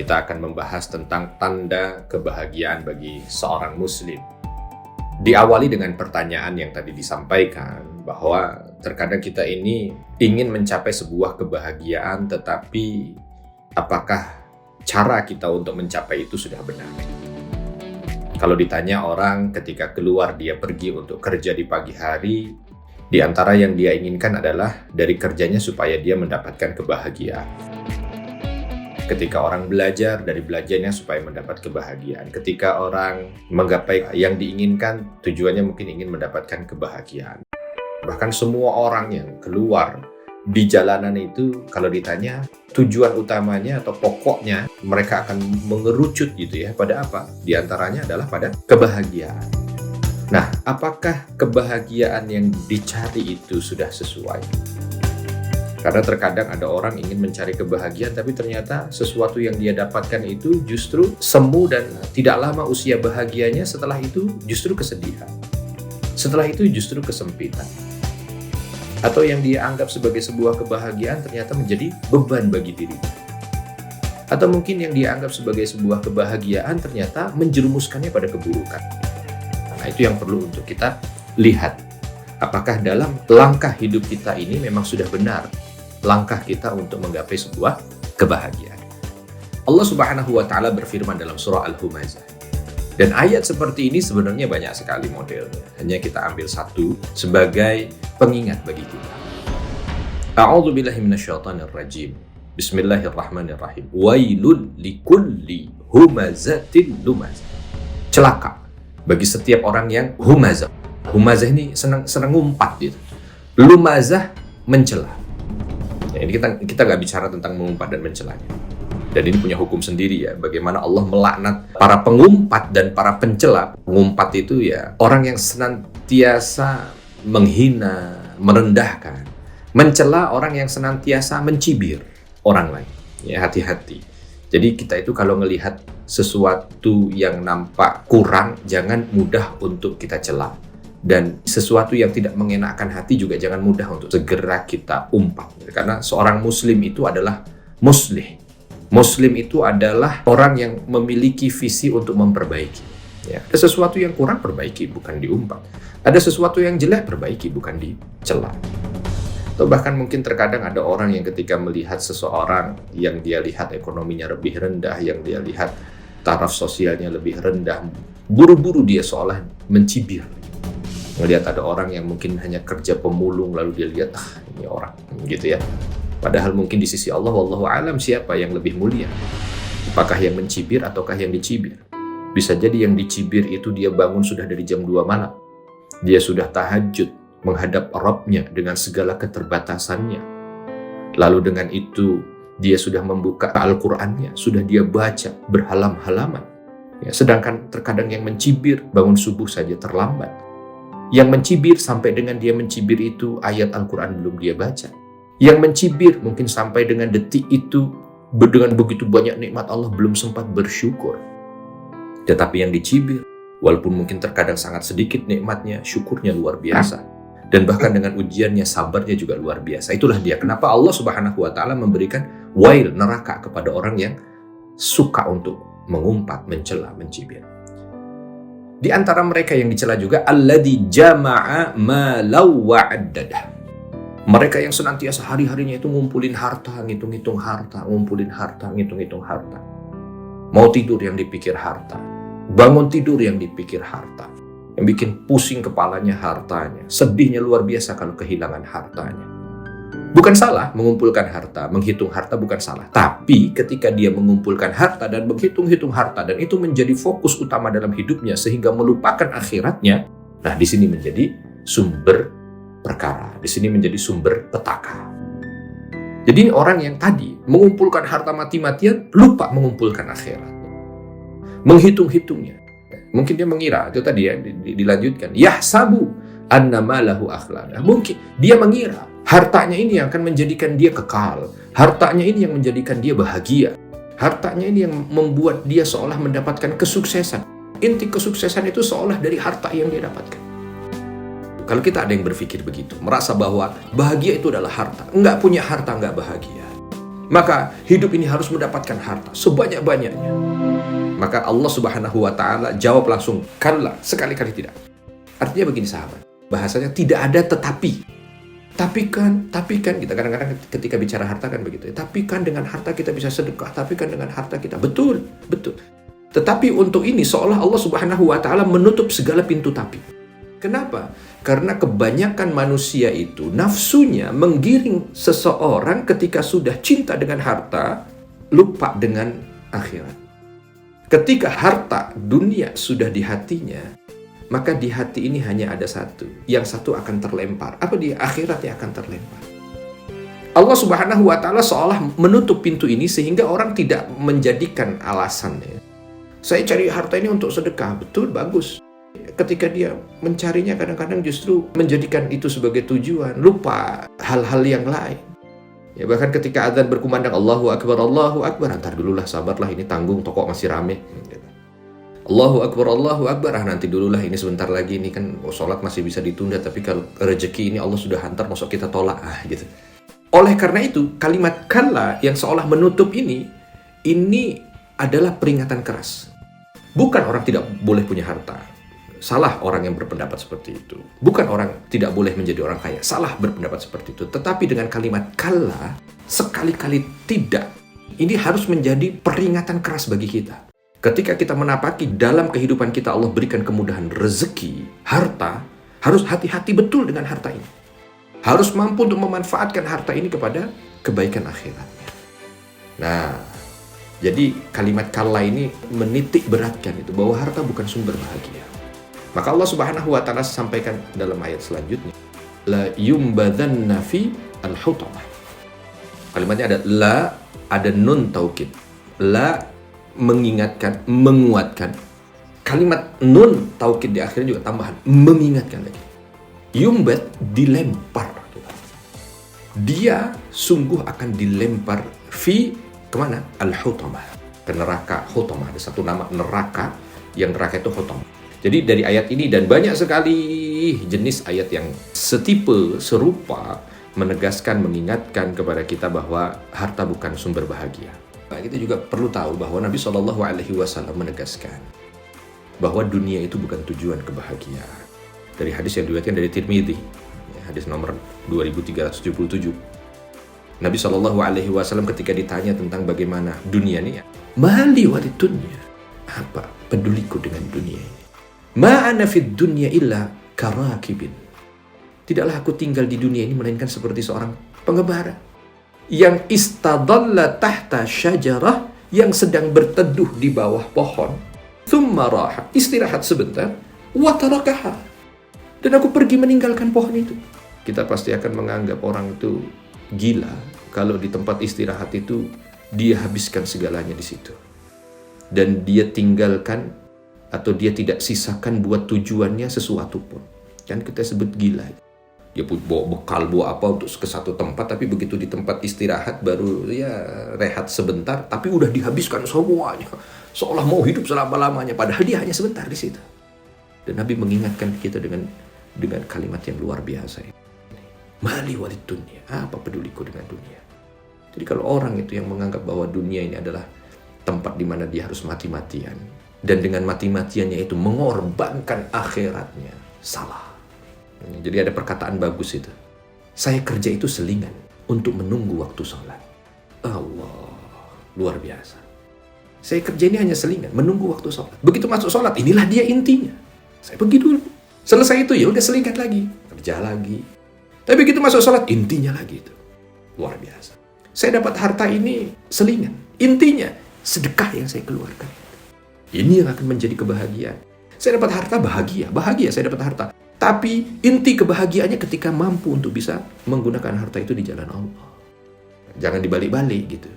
kita akan membahas tentang tanda kebahagiaan bagi seorang muslim. Diawali dengan pertanyaan yang tadi disampaikan, bahwa terkadang kita ini ingin mencapai sebuah kebahagiaan, tetapi apakah cara kita untuk mencapai itu sudah benar? Kalau ditanya orang ketika keluar dia pergi untuk kerja di pagi hari, di antara yang dia inginkan adalah dari kerjanya supaya dia mendapatkan kebahagiaan. Ketika orang belajar, dari belajarnya supaya mendapat kebahagiaan. Ketika orang menggapai yang diinginkan, tujuannya mungkin ingin mendapatkan kebahagiaan. Bahkan semua orang yang keluar di jalanan itu, kalau ditanya tujuan utamanya atau pokoknya, mereka akan mengerucut gitu ya, pada apa? Di antaranya adalah pada kebahagiaan. Nah, apakah kebahagiaan yang dicari itu sudah sesuai? Karena terkadang ada orang ingin mencari kebahagiaan, tapi ternyata sesuatu yang dia dapatkan itu justru semu, dan tidak lama usia bahagianya, setelah itu justru kesedihan. Setelah itu justru kesempitan. Atau yang dia anggap sebagai sebuah kebahagiaan ternyata menjadi beban bagi dirinya. Atau mungkin yang dia anggap sebagai sebuah kebahagiaan ternyata menjerumuskannya pada keburukan. Nah, itu yang perlu untuk kita lihat. Apakah dalam langkah hidup kita ini memang sudah benar langkah kita untuk menggapai sebuah kebahagiaan. Allah Subhanahu wa Ta'ala berfirman dalam surah Al-Humazah. Dan ayat seperti ini sebenarnya banyak sekali modelnya. Hanya kita ambil satu sebagai pengingat bagi kita. A'udzu billahi minasyaitonir rajim. Bismillahirrahmanirrahim. Wailul likulli humazatin lumazah. Celaka bagi setiap orang yang humazah. Humazah ini senang ngumpat gitu. Lumazah mencela. Ya, ini kita nggak bicara tentang mengumpat dan mencelanya. Dan ini punya hukum sendiri ya, bagaimana Allah melaknat para pengumpat dan para pencela. Pengumpat itu ya orang yang senantiasa menghina, merendahkan. Mencela orang yang senantiasa mencibir orang lain. Ya, hati-hati. Jadi kita itu kalau melihat sesuatu yang nampak kurang, jangan mudah untuk kita cela. Dan sesuatu yang tidak mengenakkan hati juga jangan mudah untuk segera kita umpat. Karena seorang muslim itu adalah muslih. Muslim itu adalah orang yang memiliki visi untuk memperbaiki. Ya. Ada sesuatu yang kurang, perbaiki, bukan diumpat. Ada sesuatu yang jelek, perbaiki, bukan dicela. Atau bahkan mungkin terkadang ada orang yang ketika melihat seseorang yang dia lihat ekonominya lebih rendah, yang dia lihat taraf sosialnya lebih rendah, buru-buru dia seolah mencibir. Melihat ada orang yang mungkin hanya kerja pemulung, lalu dia lihat, ini orang, gitu ya. Padahal mungkin di sisi Allah, wallahu alam, siapa yang lebih mulia? Apakah yang mencibir ataukah yang dicibir? Bisa jadi yang dicibir itu dia bangun sudah dari jam 2 malam. Dia sudah tahajud, menghadap Rabbnya dengan segala keterbatasannya. Lalu dengan itu, dia sudah membuka Al-Qur'annya, sudah dia baca berhalam-halaman. Ya, sedangkan terkadang yang mencibir, bangun subuh saja terlambat. Yang mencibir sampai dengan dia mencibir itu ayat Al-Quran belum dia baca. Yang mencibir mungkin sampai dengan detik itu dengan begitu banyak nikmat Allah belum sempat bersyukur. Tetapi yang dicibir, walaupun mungkin terkadang sangat sedikit nikmatnya, syukurnya luar biasa. Dan bahkan dengan ujiannya, sabarnya juga luar biasa. Itulah dia kenapa Allah Subhanahu wa Ta'ala memberikan wail, neraka kepada orang yang suka untuk mengumpat, mencela, mencibir. Di antara mereka yang dicela juga alladzi jama'a malau wa'addadah. Mereka yang senantiasa hari-harinya itu ngumpulin harta, ngitung-ngitung harta, ngumpulin harta, ngitung-ngitung harta. Mau tidur yang dipikir harta, bangun tidur yang dipikir harta. Yang bikin pusing kepalanya hartanya, sedihnya luar biasa kalau kehilangan hartanya. Bukan salah mengumpulkan harta, menghitung harta bukan salah. Tapi ketika dia mengumpulkan harta dan menghitung-hitung harta, dan itu menjadi fokus utama dalam hidupnya sehingga melupakan akhiratnya, nah di sini menjadi sumber perkara, di sini menjadi sumber petaka. Jadi orang yang tadi mengumpulkan harta mati-matian, lupa mengumpulkan akhirat. Menghitung-hitungnya. Mungkin dia mengira, itu tadi ya dilanjutkan, yahsabu annama lahu akhlada. Mungkin dia mengira hartanya ini yang akan menjadikan dia kekal. Hartanya ini yang menjadikan dia bahagia. Hartanya ini yang membuat dia seolah mendapatkan kesuksesan. Inti kesuksesan itu seolah dari harta yang dia dapatkan. Kalau kita ada yang berpikir begitu, merasa bahwa bahagia itu adalah harta. Enggak punya harta, enggak bahagia. Maka hidup ini harus mendapatkan harta sebanyak-banyaknya. Maka Allah Subhanahu wa Ta'ala jawab langsung, kalla, sekali-kali tidak. Artinya begini sahabat, bahasanya tidak ada tetapi. Tapi kan kita kadang-kadang ketika bicara harta kan begitu ya. Tapi kan dengan harta kita bisa sedekah, tapi kan dengan harta kita betul. Tetapi untuk ini seolah Allah Subhanahu wa Ta'ala menutup segala pintu tapi. Kenapa? Karena kebanyakan manusia itu nafsunya menggiring seseorang ketika sudah cinta dengan harta, lupa dengan akhirat. Ketika harta dunia sudah di hatinya, maka di hati ini hanya ada satu. Yang satu akan terlempar. Apa dia? Akhiratnya akan terlempar. Allah Subhanahu wa Ta'ala seolah menutup pintu ini sehingga orang tidak menjadikan alasannya. Saya cari harta ini untuk sedekah. Betul, bagus. Ketika dia mencarinya kadang-kadang justru menjadikan itu sebagai tujuan, lupa hal-hal yang lain. Ya, bahkan ketika azan berkumandang Allahu Akbar, antar dululah, sabarlah, ini tanggung, toko masih rame. Allahu Akbar, nanti dululah, ini sebentar lagi, ini kan sholat masih bisa ditunda, tapi kalau rezeki ini Allah sudah hantar, masuk kita tolak, gitu. Oleh karena itu, kalimat kalla yang seolah menutup ini adalah peringatan keras. Bukan orang tidak boleh punya harta. Salah orang yang berpendapat seperti itu. Bukan orang tidak boleh menjadi orang kaya. Salah berpendapat seperti itu. Tetapi dengan kalimat kalla, sekali-kali tidak. Ini harus menjadi peringatan keras bagi kita. Ketika kita menapaki dalam kehidupan kita Allah berikan kemudahan rezeki, harta, harus hati-hati betul dengan harta ini. Harus mampu untuk memanfaatkan harta ini kepada kebaikan akhiratnya. Nah, jadi kalimat kalla ini menitik beratkan itu bahwa harta bukan sumber bahagia. Maka Allah Subhanahu wa Ta'ala sampaikan dalam ayat selanjutnya, la yumbadhanna fi al-hutamah. Kalimatnya ada la, ada nun taukid. La mengingatkan, menguatkan. Kalimat nun taukid di akhirnya juga tambahan, mengingatkan lagi. Yumbad, dilempar. Dia sungguh akan dilempar fi kemana? Al-hutamah, ke neraka hutamah. Ada satu nama neraka, yang neraka itu hutamah. Jadi dari ayat ini dan banyak sekali jenis ayat yang setipe, serupa, menegaskan, mengingatkan kepada kita bahwa harta bukan sumber bahagia. Nah, kita juga perlu tahu bahwa Nabi SAW menegaskan bahwa dunia itu bukan tujuan kebahagiaan. Dari hadis yang diriwayatkan dari Tirmidzi, hadis nomor 2377. Nabi SAW ketika ditanya tentang bagaimana dunia ini, mali walid dunya, apa peduliku dengan dunia ini? Ma'ana fid dunya illa karakibin. Tidaklah aku tinggal di dunia ini melainkan seperti seorang pengembara yang istadalla tahta syajarah, yang sedang berteduh di bawah pohon. Thumma raha, istirahat sebentar, wa tarakaha, dan aku pergi meninggalkan pohon itu. Kita pasti akan menganggap orang itu gila kalau di tempat istirahat itu dia habiskan segalanya di situ. Dan dia tinggalkan atau dia tidak sisakan buat tujuannya sesuatu pun. Kan kita sebut gila. Dia bawa bekal, bawa apa untuk ke satu tempat, tapi begitu di tempat istirahat baru ya rehat sebentar, tapi udah dihabiskan semuanya. Seolah mau hidup selama-lamanya, padahal dia hanya sebentar di situ. Dan Nabi mengingatkan kita dengan kalimat yang luar biasa ini. Mali walid dunya, apa peduliku dengan dunia. Jadi kalau orang itu yang menganggap bahwa dunia ini adalah tempat di mana dia harus mati-matian, dan dengan mati-matiannya itu mengorbankan akhiratnya, salah. Jadi ada perkataan bagus itu. Saya kerja itu selingan untuk menunggu waktu sholat. Allah, luar biasa. Saya kerja ini hanya selingan, menunggu waktu sholat. Begitu masuk sholat, inilah dia intinya. Saya pergi dulu. Selesai itu ya udah selingan lagi, kerja lagi. Tapi begitu masuk sholat, intinya lagi itu. Luar biasa. Saya dapat harta ini selingan. Intinya, sedekah yang saya keluarkan. Ini yang akan menjadi kebahagiaan. Saya dapat harta, bahagia saya dapat harta. Tapi inti kebahagiaannya ketika mampu untuk bisa menggunakan harta itu di jalan Allah. Jangan dibalik-balik gitu.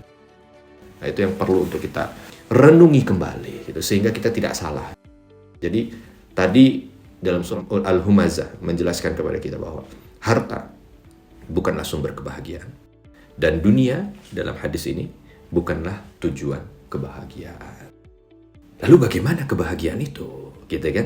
Nah, itu yang perlu untuk kita renungi kembali gitu, sehingga kita tidak salah. Jadi tadi dalam surah Al-Humazah menjelaskan kepada kita bahwa harta bukanlah sumber kebahagiaan, dan dunia dalam hadis ini bukanlah tujuan kebahagiaan. Lalu bagaimana kebahagiaan itu? Gitu kan?